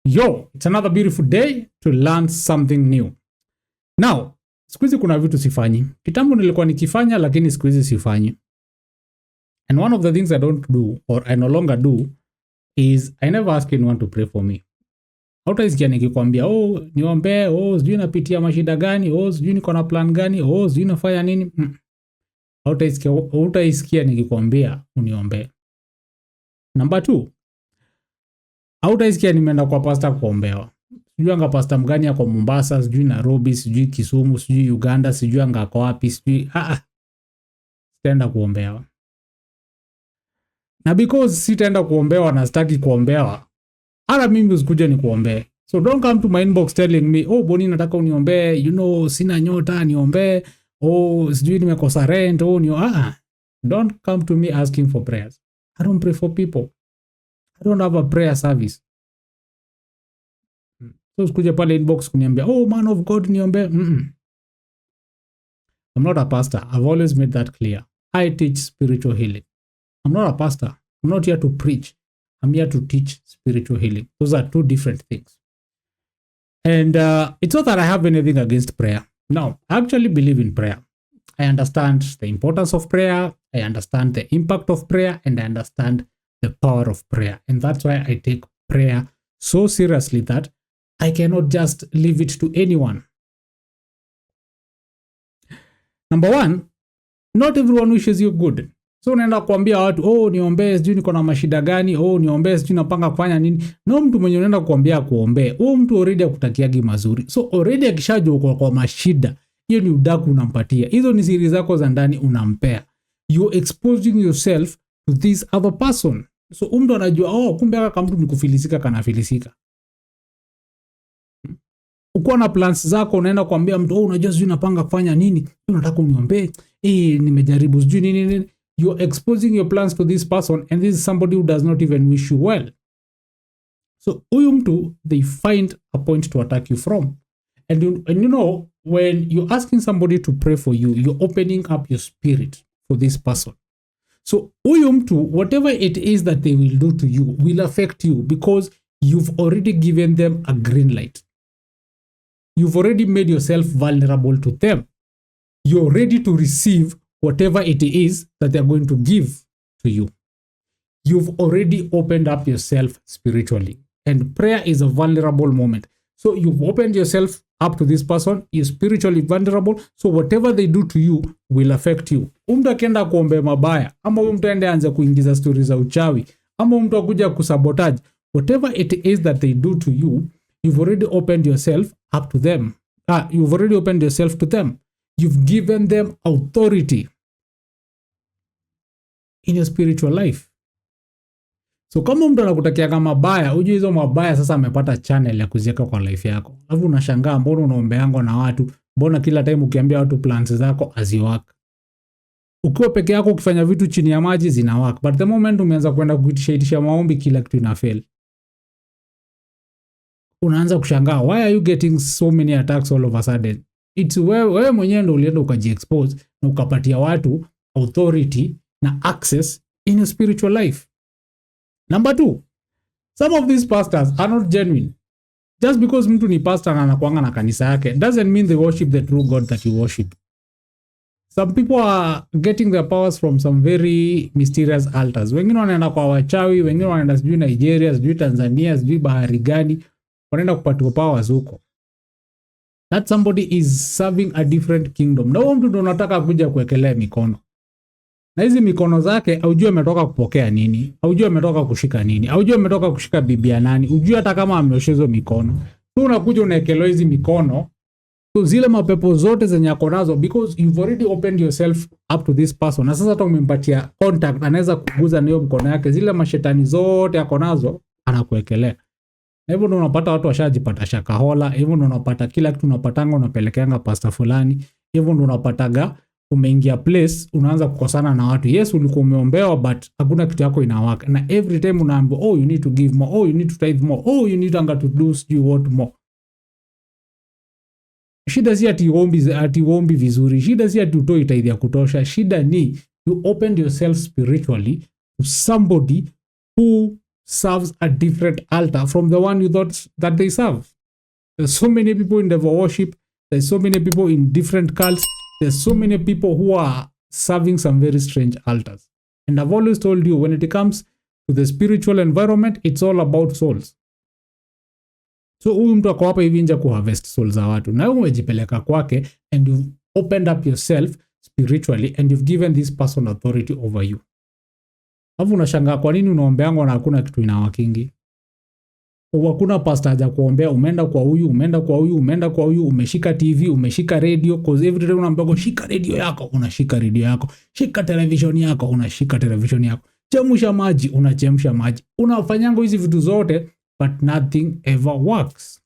Yo, it's another beautiful day to learn something new. Now, siku hizi kuna vitu sifanyi. Kitambo nilikuwa nikifanya lakini siku hizi sifanyi. And one of the things I don't do or I no longer do is I never ask anyone to pray for me. Hautaisikia nikikwambia, niombe, sijui napitia mashida gani, sijui niko na plan gani, sijui nafanya nini. Hautaisikia nikikwambia uniombe. Number 2, hautaisikia nimeenda kwa pastor kuombewa. Sijui anga pastor mgani yako Mombasa, sijui Nairobi, sijui Kisumu, sijui Uganda, sijui anga kwa wapi, sijui sitaenda kuombewa. Na because sitaenda kuombewa na sitaki kuombewa, hata mimi usikuje nikuombee. So don't come to my inbox telling me, Boni nataka uniombee, sina nyota niombee, sijui nimekosa rent, Don't come to me asking for prayers. I don't pray for people. I don't have a prayer service. So usikuje pale inbox kuniambia, man of God niombe. I'm not a pastor. I've always made that clear. I teach spiritual healing. I'm not a pastor. I'm not here to preach. I'm here to teach spiritual healing. Those are two different things. And it's not that I have anything against prayer. No, I actually believe in prayer. I understand the importance of prayer. I understand the impact of prayer. And I understand the power of prayer. And that's why I take prayer so seriously that I cannot just leave it to anyone. Number 1, not everyone wishes you good. So unaenda kuambia watu, niombee sijui niko na mashida gani, niombee sijui napanga kufanya nini. No mtu mwenye unaenda kuambia kuombee, mtu already akutakiagi mazuri. So already akishajua kwa mashida, hiyo ni udaku unampatia. Hizo ni siri zako za ndani unampea. You're exposing yourself to this other person. So mtu anajua, kumbe aka mtu nikufilisika kanafilisika. Uko na plans zako unaenda kuambia mtu, unajua sijui napanga kufanya nini, unataka uniombee, nimejaribu sijui nini. You're exposing your plans to this person, and this is somebody who does not even wish you well. So huyu mtu, they find a point to attack you from. And you know, when you're asking somebody to pray for you, you're opening up your spirit for this person. So huyu mtu, whatever it is that they will do to you will affect you because you've already given them a green light. You've already made yourself vulnerable to them. You're ready to receive whatever it is that they're going to give to you. You've already opened up yourself spiritually. And prayer is a vulnerable moment. So you've opened yourself up to this person. You're spiritually vulnerable. So whatever they do to you will affect you. Mtu akienda kuombe mabaya, ama mtu aende anze kuingiza stories za uchawi, ama mtu akuja kusabotage, whatever it is that they do to you, you've already opened yourself up to them. You've already opened yourself to them. You've given them authority in your spiritual life. So kama mtu anakutakia kama mabaya, ujue hizo mabaya sasa amepata channel ya kuziweka kwa life yako. Alafu unashangaa mbona unaombeango na watu, mbona kila time ukiambia watu plans zako haziwork. Ukiwa peke yako ukifanya vitu chini ya maji zina work, but the moment umeanza kwenda kuitisha maombi kila kitu ina fail. Unaanza kushangaa, why are you getting so many attacks all of a sudden? It's wewe mwenyewe ndio ulienda ukajiexpose na ukapatia watu authority na access in your spiritual life. Number 2, some of these pastors are not genuine. Just because mtu ni pastor na anakuanga na kanisa yake doesn't mean they worship the true God that you worship. Some people are getting their powers from some very mysterious altars. Wengine wanaenda kwa wachawi, wengine wanaenda sijui Nigeria, sijui Tanzania, sijui bahari gani, wanaenda kupata powers huko. That somebody is serving a different kingdom. Na huyo mtu ndo unataka kuja kuwekelea mikono. Na hizi mikono zake haujui ametoka kupokea nini, haujui ametoka kushika nini, haujui ametoka kushika bibia nani, hujui hata kama ameoshezo mikono. So unakuja unaekelewa hizi mikono. So zile mapepo zote zenye ako nazo, because you've already opened yourself up to this person. Na sasa hata umempatia contact, anaweza kuguza na hiyo mkono yake, zile mashetani zote ako nazo anakuwekelea. Na hivyo ndo unapata watu washajipata shakahola, hivyo ndo unapata kila kitu unapatanga unapelekeanga pastor fulani, hivyo ndo unapataga umeingia place unaanza kukosana na watu. Yes, ulikuwa umeombewa but hakuna kitu yako inawaka. Na every time unaambiwa, you need to give more, you need to tithe more, you need to do what more. Shida si ati uombi vizuri, shida si ati utoi tithe ya kutosha, shida ni you opened yourself spiritually to somebody who serves a different altar from the one you thought that they serve. There's so many people in devil worship. There's so many people in different cults. There's so many people who are serving some very strange altars. And I've always told you, when it comes to the spiritual environment, it's all about souls. So huyu mtu ako hapa hivi nje kuharvest souls za watu, na wewe umejipeleka kwake, and you've opened up yourself spiritually and you've given this person authority over you. Hapo unashangaa kwa nini unaombeangwa na hakuna kitu inawakingi? Hakuna pastor haja kuombea, umeenda kwa huyu, umeenda kwa huyu, umeenda kwa huyu, umeshika TV, umeshika radio, cause every day unaambiwa shika radio yako, unashika radio yako, shika television yako, unashika television yako, chemsha maji, unachemsha maji. Unafanyanga hizi vitu zote, but nothing ever works.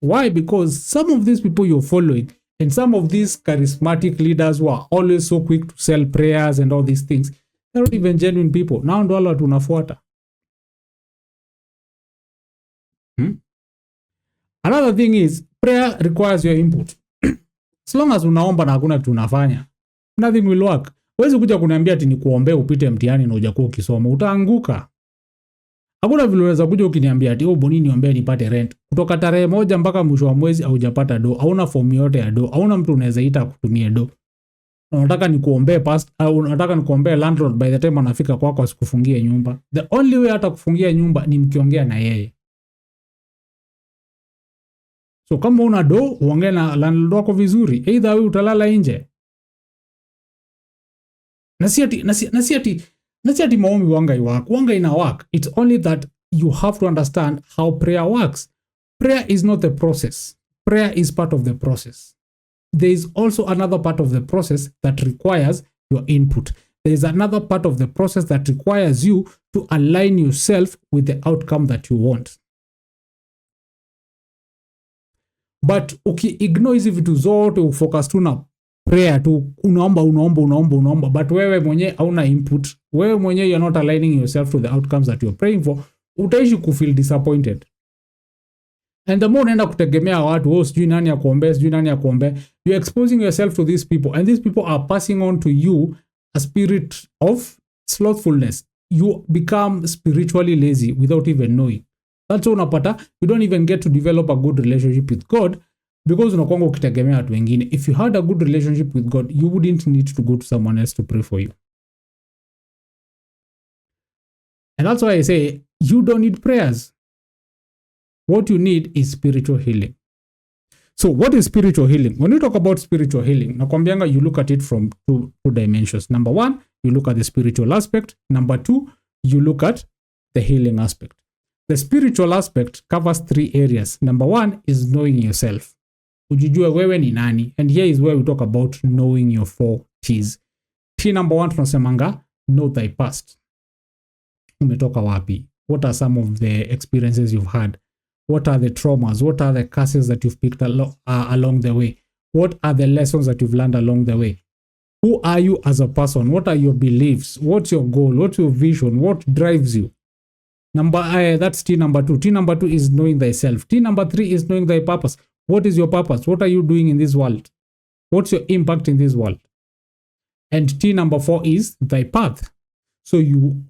Why? Because some of these people you're following and some of these charismatic leaders who are always so quick to sell prayers and all these things, they're not even genuine people. Now ndo wale watu unafuata. Another thing is, prayer requires your input. As long as unaomba na hakuna kitu unafanya, nothing will work. Huwezi kuja kuniambia ati nikuombee upite mtihani na hujakuwa ukisoma, utaanguka. Hakuna vile unaweza kuja ukiniambia ati boni niombee nipate rent. Kutoka tarehe moja mpaka mwisho wa mwezi haujapata do, hauna form yote ya do, hauna mtu unaweza ita kutumia do. Unataka nikuombee past au unataka nikuombee landlord by the time anafika kwako asikufungie nyumba. The only way hata kufungia nyumba ni mkiongea na yeye. So kama una do, uongee na landlord wako vizuri. Either wewe utalala nje. Nasiati maombi wanga ina work. It's only that you have to understand how prayer works. Prayer is not the process. Prayer is part of the process. There is also another part of the process that requires your input. There is another part of the process that requires you to align yourself with the outcome that you want. But ignore hizi vitu zote, ufocus tu na prayer tu, unaomba, but wewe mwenye hauna input, wewe mwenye you're not aligning yourself to the outcomes that you're praying for, utaishi kufeel disappointed. And the more unaenda kutegemea watu, sijui nani akuombea, you're exposing yourself to these people, and these people are passing on to you a spirit of slothfulness. You become spiritually lazy without even knowing. That's why unapata you don't even get to develop a good relationship with God, because unakuanga ukitegemea watu wengine. If you had a good relationship with God, you wouldn't need to go to someone else to pray for you. And that's why I say you don't need prayers. What you need is spiritual healing. So what is spiritual healing? When you talk about spiritual healing, nakwambianga you look at it from two dimensions. Number one, you look at the spiritual aspect. Number two, you look at the healing aspect. The spiritual aspect covers three areas. Number one is knowing yourself. Ujijue wewe ni nani. And here is where we talk about knowing your 4 T's. T number one tunasemanga, know thy past. Umetoka wapi? What are some of the experiences you've had? What are the traumas? What are the curses that you've picked along the way? What are the lessons that you've learned along the way? Who are you as a person? What are your beliefs? What's your goal? What's your vision? What drives you? That's T number two. T number two is knowing thyself. T number three is knowing thy purpose. What is your purpose? What are you doing in this world? What's your impact in this world? And T number four is thy path. So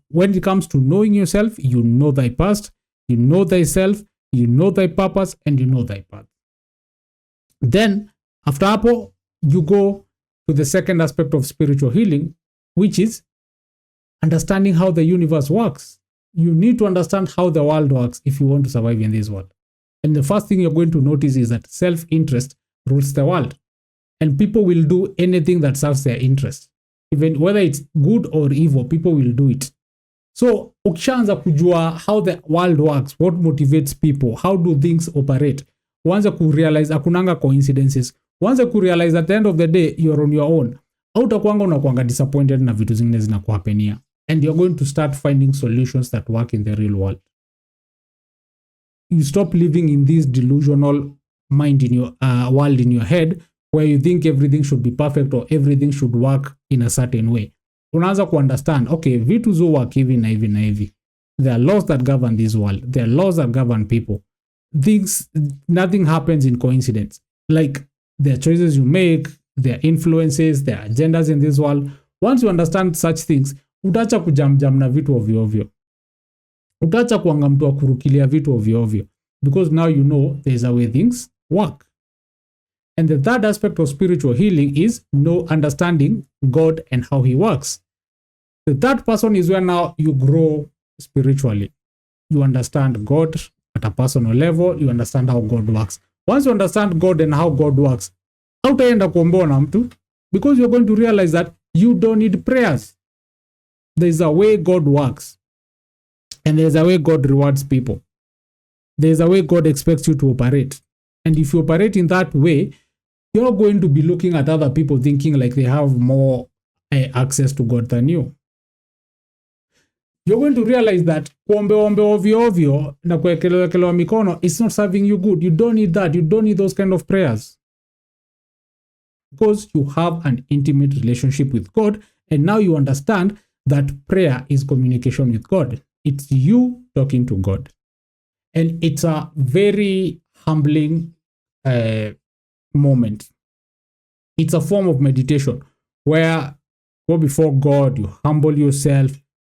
when it comes to knowing yourself, you know thy past, you know thyself, you know thy purpose, and you know thy path. Then after hapo, you go to the second aspect of spiritual healing, which is understanding how the universe works. You need to understand how the world works if you want to survive in this world. And the first thing you're going to notice is that self-interest rules the world. And people will do anything that serves their interest. Even whether it's good or evil, people will do it. So, ukishaanza kujua how the world works, what motivates people, how do things operate, uanze kurealize hakunanga coincidences, uanze kurealize at the end of the day, you're on your own. Hautakuanga unakuanga disappointed na vitu zingine zinakuhapenia. And you're going to start finding solutions that work in the real world. You stop living in this delusional mind in your world in your head, where you think everything should be perfect or everything should work in a certain way. Unaanza ku understand, okay, vitu zo work hivi na hivi na hivi. There are laws that govern this world. There are laws that govern people. Nothing happens in coincidence. Like the choices you make, their influences, their agendas in this world. Once you understand such things, utacha kujam na vitu ovyo ovyo. Utaacha kuanga mtu wa kurukilia vitu ovyo ovyo, because now you know there's a way things work. And the third aspect of spiritual healing is understanding God and how he works. The third person is where now you grow spiritually. You understand God at a personal level, you understand how God works. Once you understand God and how God works, hautaenda kuombewa na mtu, because you're going to realize that you don't need prayers. There's a way God works, and there's a way God rewards people. There's a way God expects you to operate. And if you operate in that way, you're going to be looking at other people thinking like they have more access to God than you. You're going to realize that kuombe ovyo ovyo na kuwekelewa mikono is not serving you good. You don't need that. You don't need those kind of prayers. Because you have an intimate relationship with God, and now you understand that prayer is communication with God. It's you talking to God. And it's a very humbling moment. It's a form of meditation where go before God, you humble yourself,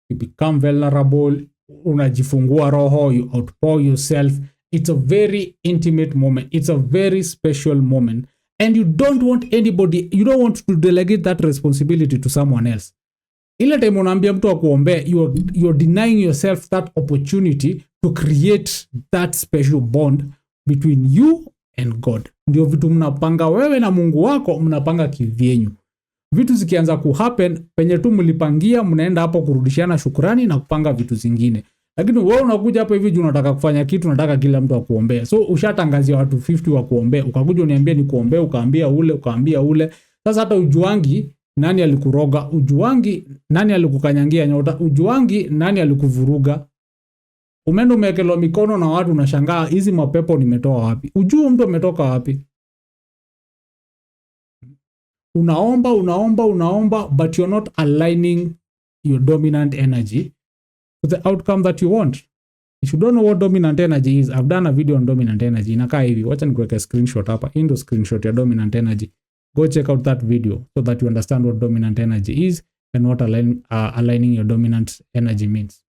you become vulnerable, unajifungua roho, you outpour yourself. It's a very intimate moment. It's a very special moment. And you don't want you don't want to delegate that responsibility to someone else. Ile time unaambia mtu akuombe, you're denying yourself that opportunity to create that special bond between you and God. Ndio vitu mnapanga wewe na Mungu wako, mnapanga kivyenyu. Vitu zikianza kuhappen, penye tu mlipangia, mnaenda hapo kurudishiana shukrani na kupanga vitu zingine. Lakini wewe unakuja hapo hivi juu unataka kufanya kitu, unataka kila mtu akuombee. So ushatangazia watu 50 wa kuombea, ukakuja uniambie ni kuombee, ukaambia ule. Sasa hata ujuangi nani alikuroga, ujuangi nani alikukanyangia nyota, ujuangi nani alikuvuruga. Umeenda umewekelewa mikono na watu unashangaa hizi mapepo nimetoa wapi? Ujue mtu ametoka wapi? Unaomba, but you're not aligning your dominant energy to the outcome that you want. If you don't know what dominant energy is, I've done a video on dominant energy. Inakaa hivi, wacha nikuweke screenshot hapa. Indo screenshot ya dominant energy. Go check out that video so that you understand what dominant energy is and what aligning your dominant energy means.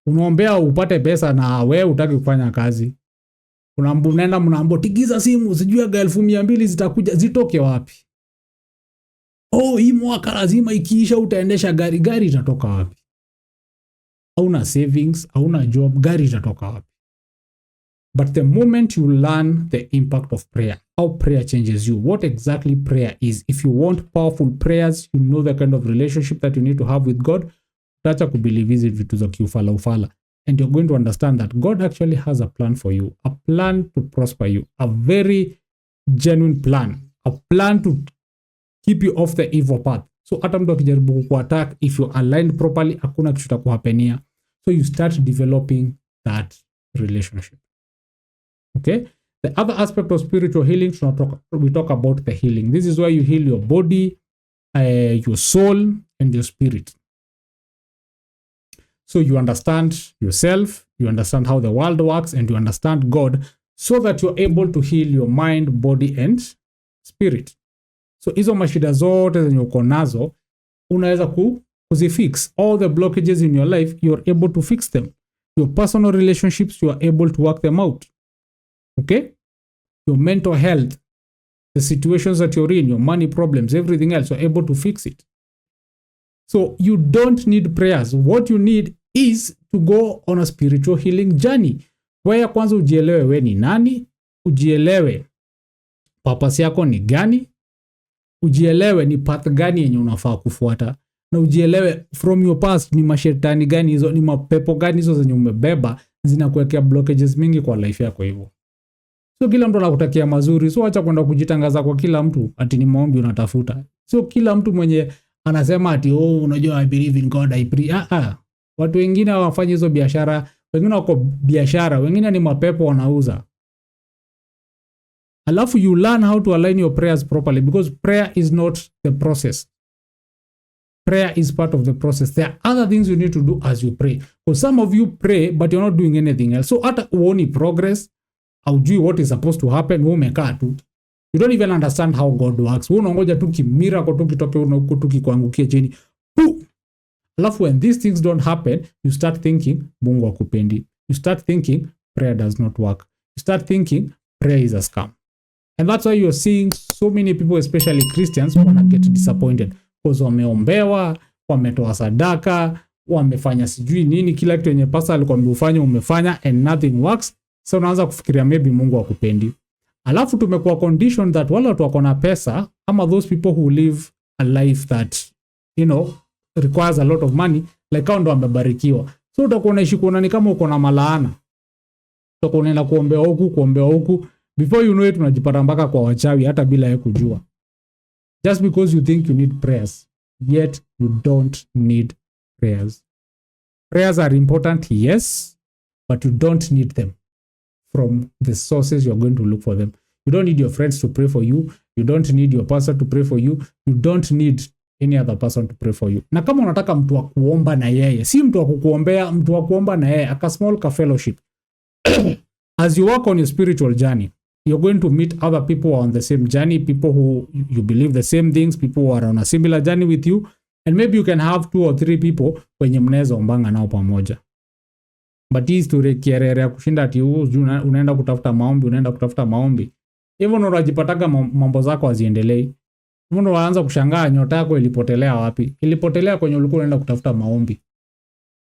Unaombea upate pesa na wewe hutaki kufanya kazi. Unaenda mnaambo tigiza simu, sijui 1200 zitakuja, zitoke wapi? Hii mwaka lazima ikiisha utaendesha gari itatoka wapi? Hauna savings, hauna job, gari itatoka wapi? But the moment you learn the impact of prayer, how prayer changes you, what exactly prayer is, if you want powerful prayers, you know the kind of relationship that you need to have with God, utacha kubelieve hizi vitu za kiufala. And you're going to understand that God actually has a plan for you, a plan to prosper you, a very genuine plan, a plan to keep you off the evil path. So hata mtu akijaribu kuattack, if you're aligned properly, hakuna kitu kitakuhapenia. So you start developing that relationship. Okay? The other aspect of spiritual healing, we talk about the healing. This is where you heal your body, your soul, and your spirit. So you understand yourself, you understand how the world works, and you understand God, so that you're able to heal your mind, body, and spirit. So hizo mashida zote zenye uko nazo, unaweza kuzifix. All the blockages in your life, you're able to fix them. Your personal relationships, you are able to work them out. Okay? Your mental health, the situations that you're in, your money problems, everything else, you're able to fix it. So you don't need prayers. What you need is to go on a spiritual healing journey. Where kwanza ujielewe we ni nani, ujielewe purpose yako ni gani, ujielewe ni path gani yenye unafaa kufuata, na ujielewe from your past ni mashetani gani hizo, ni mapepo gani hizo zenye umebeba zinakuwekea blockages mingi kwa life yako hivyo. So kila mtu anakutakia mazuri, so acha kwenda kujitangaza kwa kila mtu ati ni maombi unatafuta. So kila mtu mwenye anasema ati unajua I believe in God, I pray. Watu wengine hawafanyi hizo biashara, wengine wako biashara, wengine ni mapepo wanauza. Alafu you learn how to align your prayers properly, because prayer is not the process. Prayer is part of the process. There are other things you need to do as you pray. Because some of you pray but you're not doing anything else. So hata uoni progress, haujui what is supposed to happen, umekaa tu. You don't even understand how God works. Unangoja tu kimiracle tu kitoke huko tu kikuangukie chini. Alafu when these things don't happen, you start thinking Mungu hakupendi. You start thinking prayer does not work. You start thinking prayer is a scam. And that's why you're seeing so many people, especially Christians, wanna get disappointed because wameombewa, wametoa sadaka, wamefanya sijui nini, kila kitu yenye pastor alikwambia ufanye umefanya and nothing works. So unaanza kufikiria maybe Mungu hakupendi. Alafu tumekuwa condition that wale watu wako na pesa ama those people who live a life that requires a lot of money, like hao ndo wamebarikiwa. So utakuwa unaishi kuona ni kama uko na malaana. Utakuwa unaenda kuombea huku before you know it unajipata mpaka kwa wachawi hata bila yeye kujua. Just because you think you need prayers, yet you don't need prayers. Prayers are important, yes, but you don't need them from the sources you're going to look for them. You don't need your friends to pray for you. You don't need your pastor to pray for you. You don't need any other person to pray for you. Na kama unataka mtu wa kuomba na yeye, si mtu wa kukuombea, mtu wa kuomba na yeye, a small fellowship. As you walk on your spiritual journey, you're going to meet other people on the same journey, people who you believe the same things, people who are on a similar journey with you, and maybe you can have 2 or 3 people kwenye mnaweza ombanga nao pamoja. But hii story kierere ya kushinda ati unaenda kutafuta maombi. Hivyo ndo unajipataga mambo zako haziendelei. Hivyo ndo unaanza kushangaa nyota yako ilipotelea wapi? Ilipotelea kwenye ulikuwa unaenda kutafuta maombi.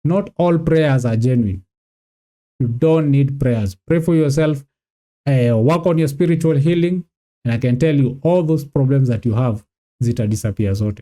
Not all prayers are genuine. You don't need prayers. Pray for yourself. Work on your spiritual healing. And I can tell you all those problems that you have zita disappear zote.